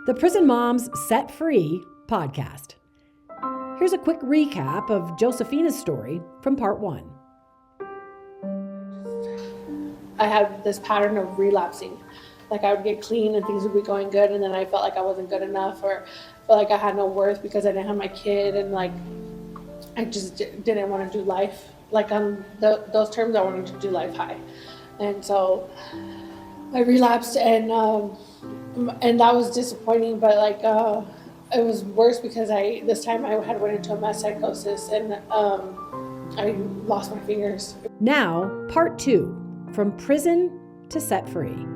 the Prison Moms Set Free podcast. Here's a quick recap of Josephina's story from part 1. I had this pattern of relapsing. Like I would get clean and things would be going good, and then I felt like I wasn't good enough, or felt like I had no worth because I didn't have my kid, and like I just didn't want to do life. Like on those terms, I wanted to do life high. And so I relapsed, and that was disappointing, but like it was worse because this time I had went into a meth psychosis, and I lost my fingers. Now, part 2, from prison to set free.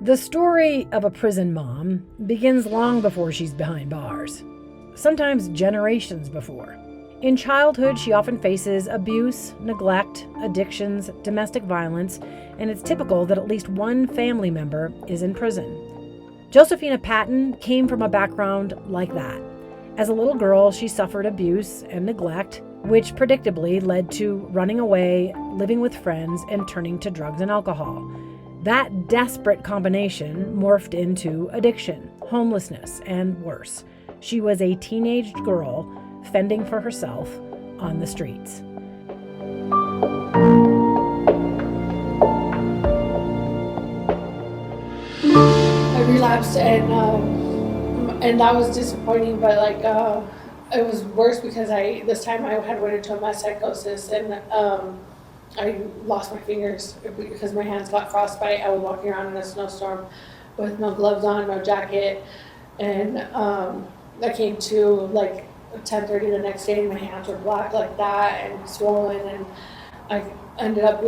The story of a prison mom begins long before she's behind bars, sometimes generations before. In childhood, she often faces abuse, neglect, addictions, domestic violence, and it's typical that at least one family member is in prison. Josephina Patton came from a background like that. As a little girl, she suffered abuse and neglect, which predictably led to running away, living with friends, and turning to drugs and alcohol. That desperate combination morphed into addiction, homelessness, and worse. She was a teenage girl fending for herself on the streets. I relapsed, and that was disappointing, but like it was worse because this time I had went into a meth psychosis, and I lost my fingers because my hands got frostbite. I was walking around in a snowstorm with no gloves on, no jacket, and I came to like 10:30 the next day, and my hands were black like that and swollen, and I ended up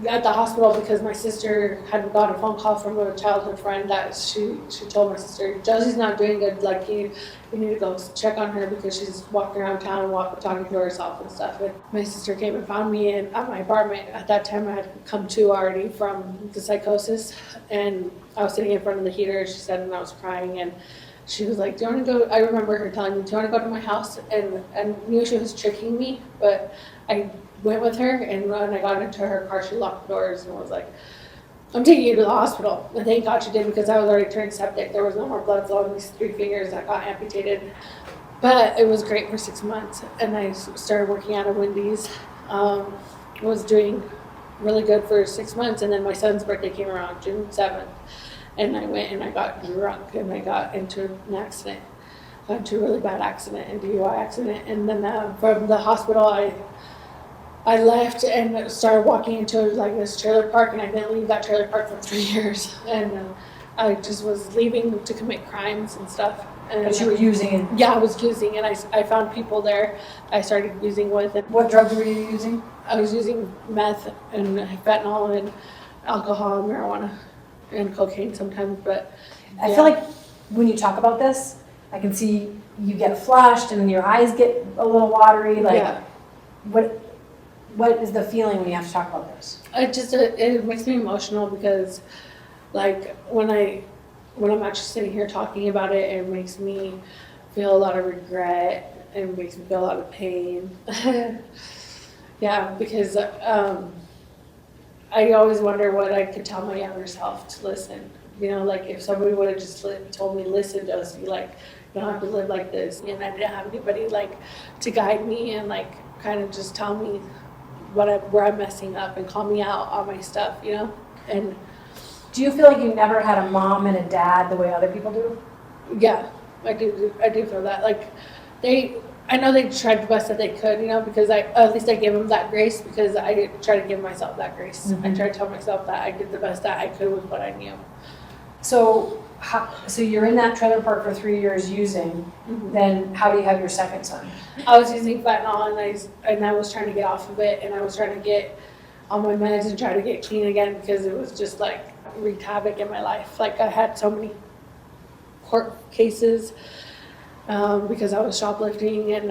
at the hospital because my sister had got a phone call from a childhood friend that she told my sister, Josie's not doing good, like you need to go check on her because she's walking around town and talking to herself and stuff. And my sister came and found me at my apartment. At that time I had come to already from the psychosis, and I was sitting in front of the heater, she said, and I was crying, and she was like, do you want to go? I remember her telling me, do you want to go to my house? And knew she was tricking me, but I went with her, and when I got into her car, she locked the doors and was like, I'm taking you to the hospital. And thank God she did, because I was already turned septic. There was no more blood flow in these 3 fingers that got amputated. But it was great for 6 months, and I started working out of Wendy's. Was doing really good for 6 months, and then my son's birthday came around June 7th. And I went and I got drunk, and I got into an accident. Got into a really bad accident, a DUI accident. And then from the hospital, I left and started walking into like this trailer park, and I didn't leave that trailer park for 3 years. And I just was leaving to commit crimes and stuff. And But you were using it? Yeah, I was using, and I found people there I started using with. And What drugs were you using? I was using meth and fentanyl and alcohol and marijuana. And cocaine sometimes, but I feel like when you talk about this, I can see you get flushed and your eyes get a little watery. Like, what is the feeling when you have to talk about this? It makes me emotional because, like, when I'm actually sitting here talking about it, it makes me feel a lot of regret, and it makes me feel a lot of pain. Yeah, because I always wonder what I could tell my younger self to listen. You know, like if somebody would have just told me, listen, Josie, like you don't have to live like this. And I didn't have anybody like to guide me and like kind of just tell me where I'm messing up and call me out on my stuff, you know? And do you feel like you never had a mom and a dad the way other people do? Yeah, I do feel that. Like I know they tried the best that they could, you know, because at least I gave them that grace, because I didn't try to give myself that grace. Mm-hmm. I tried to tell myself that I did the best that I could with what I knew. So you're in that trailer park for 3 years using, mm-hmm. Then how do you have your second son? I was using fentanyl, and I was trying to get off of it, and I was trying to get on my meds and try to get clean again, because it was just like wreaked havoc in my life. Like I had so many court cases, because I was shoplifting and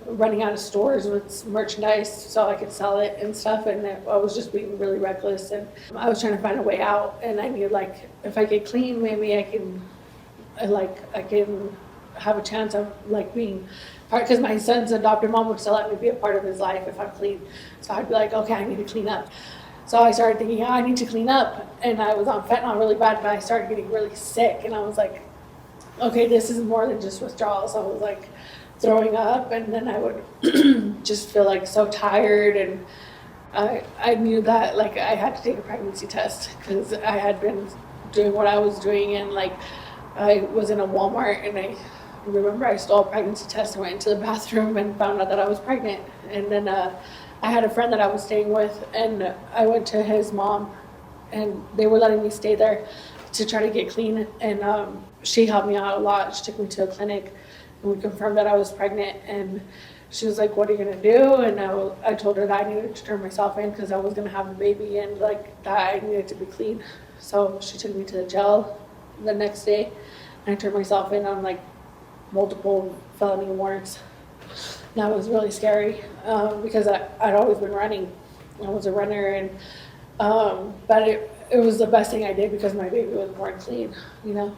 running out of stores with merchandise so I could sell it and stuff, and I was just being really reckless, and I was trying to find a way out, and I knew like if I get clean, maybe I can have a chance of like being part, because my son's adopted mom would still let me be a part of his life if I'm clean. So I'd be like, okay, I need to clean up. So I started thinking, yeah, I need to clean up. And I was on fentanyl really bad, but I started getting really sick. And I was like, okay, this is more than just withdrawal. So I was like throwing up, and then I would just feel like so tired. And I knew that like I had to take a pregnancy test because I had been doing what I was doing. And like I was in a Walmart, and I remember I stole a pregnancy test and went into the bathroom and found out that I was pregnant. And then I had a friend that I was staying with, and I went to his mom, and they were letting me stay there to try to get clean. And she helped me out a lot. She took me to a clinic, and we confirmed that I was pregnant. And she was like, "What are you gonna do?" And I told her that I needed to turn myself in because I was gonna have a baby, and like that I needed to be clean. So she took me to the jail the next day, and I turned myself in on like multiple felony warrants. That was really scary because I'd always been running. I was a runner, and but it was the best thing I did because my baby was born clean, you know.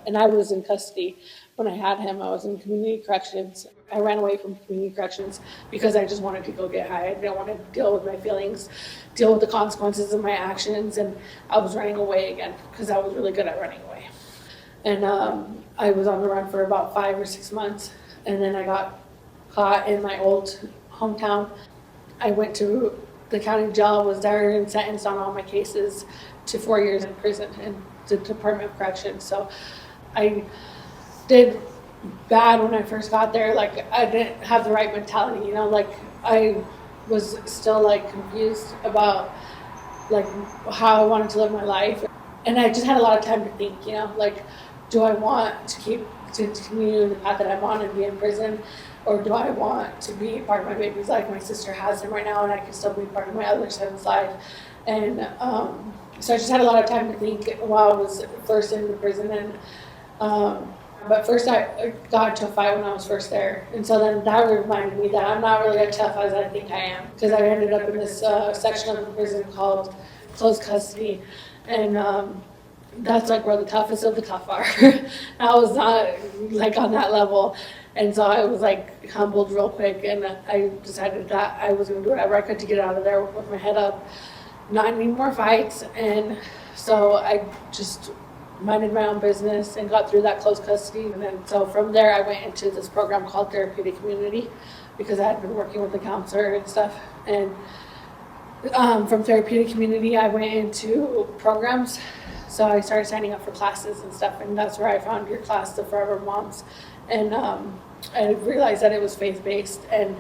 And I was in custody when I had him. I was in community corrections. I ran away from community corrections because I just wanted to go get high. I didn't want to deal with my feelings, deal with the consequences of my actions, and I was running away again because I was really good at running away. And I was on the run for about 5 or 6 months, and then I got caught in my old hometown. I went to the county jail, was there and sentenced on all my cases to 4 years in prison in the Department of Corrections. So I did bad when I first got there. Like I didn't have the right mentality, you know, like I was still like confused about like how I wanted to live my life. And I just had a lot of time to think, you know, like, do I want to continue the path that I'm on and be in prison? Or do I want to be part of my baby's life? My sister has him right now, and I can still be part of my other son's life. And so I just had a lot of time to think while I was first in the prison. And but first I got into a fight when I was first there. And so then that reminded me that I'm not really as tough as I think I am. Because I ended up in this section of the prison called closed custody. And that's like where the toughest of the tough are. I was not like on that level. And so I was like humbled real quick, and I decided that I was going to do whatever I could to get out of there with my head up, not any more fights. And so I just minded my own business and got through that close custody. And then so from there I went into this program called Therapeutic Community because I had been working with the counselor and stuff. And from Therapeutic Community I went into programs. So I started signing up for classes and stuff, and that's where I found your class, the Forever Moms. And I realized that it was faith-based, and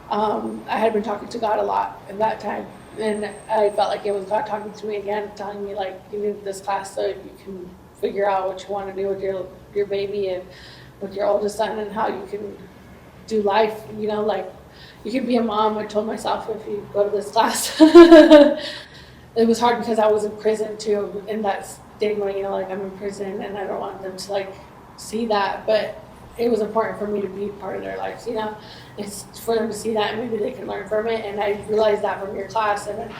I had been talking to God a lot at that time. And I felt like it was God talking to me again, telling me like, you need this class so you can figure out what you want to do with your baby and with your oldest son, and how you can do life, you know, like you can be a mom. I told myself, if you go to this class. It was hard because I was in prison too, and that stigma, you know, like I'm in prison and I don't want them to like see that, but it was important for me to be part of their lives, you know. It's for them to see that, and maybe they can learn from it. And I realized that from your class. And then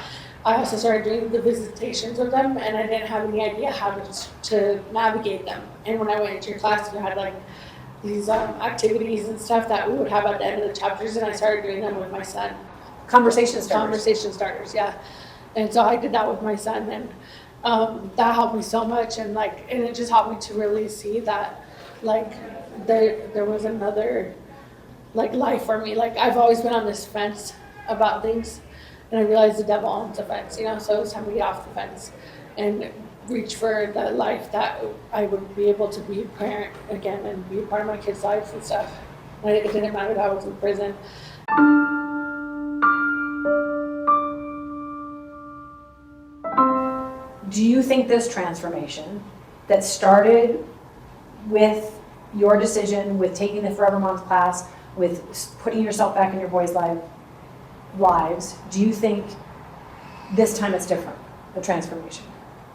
I also started doing the visitations with them, and I didn't have any idea how to navigate them. And when I went into your class, you had like these activities and stuff that we would have at the end of the chapters, and I started doing them with my son. Conversation starters, yeah. And so I did that with my son, and that helped me so much. And like, and it just helped me to really see that like there was another like life for me. Like I've always been on this fence about things, and I realized the devil owns the fence, you know. So it was time to get off the fence and reach for the life that I would be able to be a parent again and be a part of my kids' lives and stuff. And it didn't matter that I was in prison. Do you think this transformation that started with your decision, with taking the Forever Moms class, with putting yourself back in your boys' lives, do you think this time it's different, the transformation?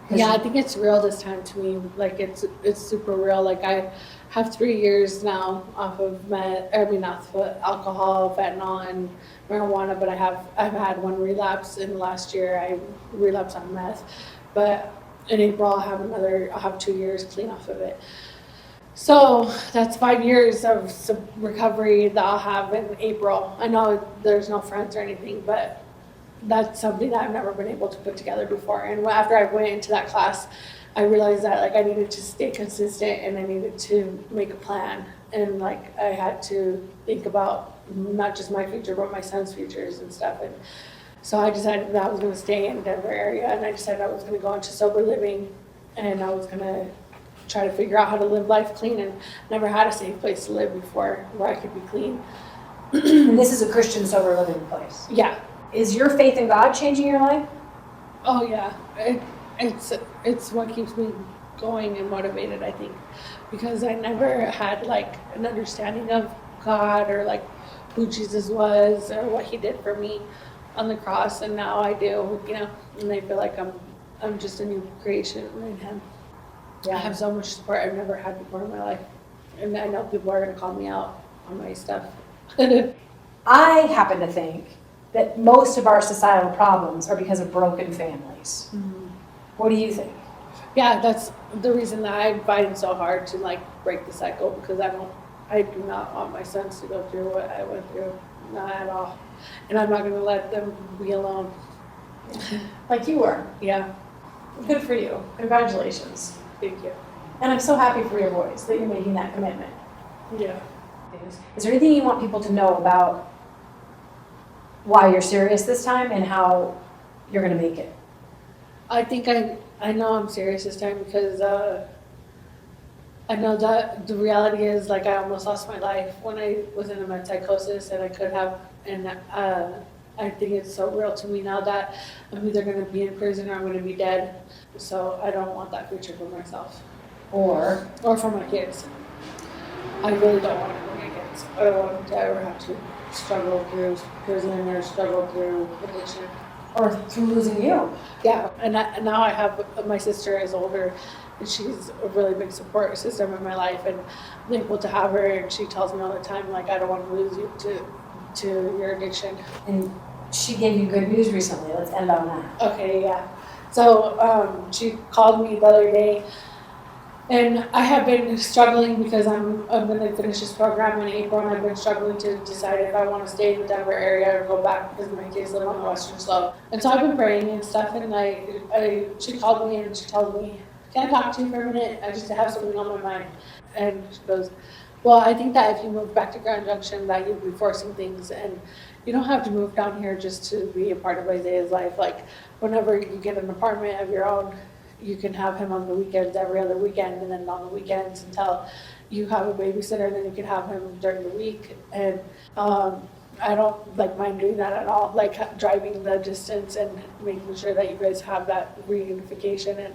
Yeah, I think it's real this time to me. Like it's super real. Like I have 3 years now off of meth, off of alcohol, fentanyl, and marijuana. But I've had one relapse in the last year. I relapsed on meth, but in April I'll have 2 years clean off of it. So that's 5 years of recovery that I'll have in April. I know there's no friends or anything, but that's something that I've never been able to put together before. And after I went into that class, I realized that like I needed to stay consistent and I needed to make a plan. And like I had to think about not just my future, but my son's futures and stuff. And so I decided that I was going to stay in the Denver area, and I decided I was going to go into sober living, and I was going to try to figure out how to live life clean, and never had a safe place to live before where I could be clean. And this is a Christian sober living place. Yeah. Is your faith in God changing your life? Oh yeah. It's what keeps me going and motivated, I think, because I never had like an understanding of God or like who Jesus was or what he did for me on the cross, and now I do, and I feel like I'm just a new creation in him. I have so much support I've never had before in my life, and I know people are going to call me out on my stuff. I happen to think that most of our societal problems are because of broken families. Mm-hmm. What do you think? Yeah, that's the reason that I'm fighting so hard to like break the cycle, because I do not want my sons to go through what I went through, not at all, and I'm not going to let them be alone. Like you were. Yeah, Good for you. Congratulations. thank you. And I'm so happy for your boys that you're making that commitment. Yeah. Is there anything you want people to know about why you're serious this time and how you're going to make it? I think I know I'm serious this time because I know that the reality is like I almost lost my life when I was in a meth psychosis, and I could have, and I think it's so real to me now that I'm either going to be in prison or I'm going to be dead. So I don't want that future for myself Or for my kids. I really don't want it for my kids. I don't want them to ever have to struggle through prison or struggle through addiction. or through losing you. Yeah, and now I have, my sister is older, and she's a really big support system in my life, and I'm able to have her, and she tells me all the time, like, I don't want to lose you to your addiction. And she gave you good news recently. Let's end on that. Okay, yeah. So she called me the other day, and I have been struggling because I'm going to finish this program in April, and I've been struggling to decide if I want to stay in the Denver area or go back because my kids live on the Western Slope. And so I've been praying and stuff, and she called me and she told me, "Can I talk to you for a minute? I just have something on my mind." And she goes, "Well, I think that if you move back to Grand Junction, that you'd be forcing things, and you don't have to move down here just to be a part of Isaiah's life. Like, whenever you get an apartment of your own, you can have him on the weekends, every other weekend, and then on the weekends until you have a babysitter, then you can have him during the week." And I don't like mind doing that at all, like driving the distance and making sure that you guys have that reunification. And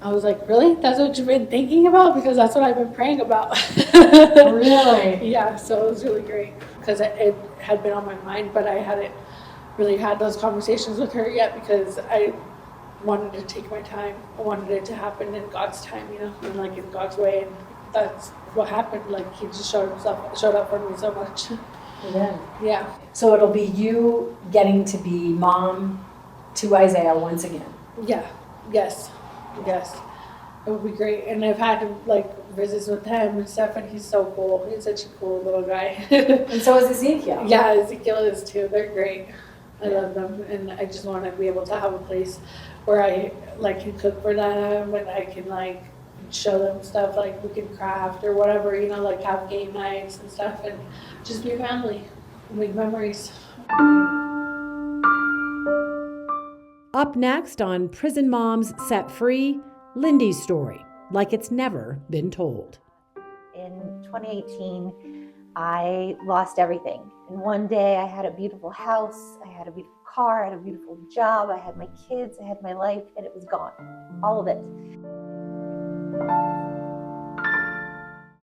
I was like, "Really? That's what you've been thinking about?" Because that's what I've been praying about. Really? Yeah, so it was really great because it had been on my mind, but I hadn't really had those conversations with her yet because I wanted to take my time. I wanted it to happen in God's time, and like in God's way. And that's what happened. Like he just showed up for me so much. Yeah. Yeah. So it'll be you getting to be mom to Isaiah once again. Yeah. Yes. It would be great. And I've had like visits with him and stuff, and he's so cool. He's such a cool little guy. And so is Ezekiel. Yeah, Ezekiel is too. They're great. I love them, and I just want to be able to have a place where I like can cook for them, and I can like show them stuff, like we can craft or whatever, like have game nights and stuff, and just be a family, make memories. Up next on Prison Moms Set Free, Lindy's story, like it's never been told. In 2018, I lost everything. And one day I had a beautiful house, I had a beautiful car, I had a beautiful job, I had my kids, I had my life, and it was gone. All of it.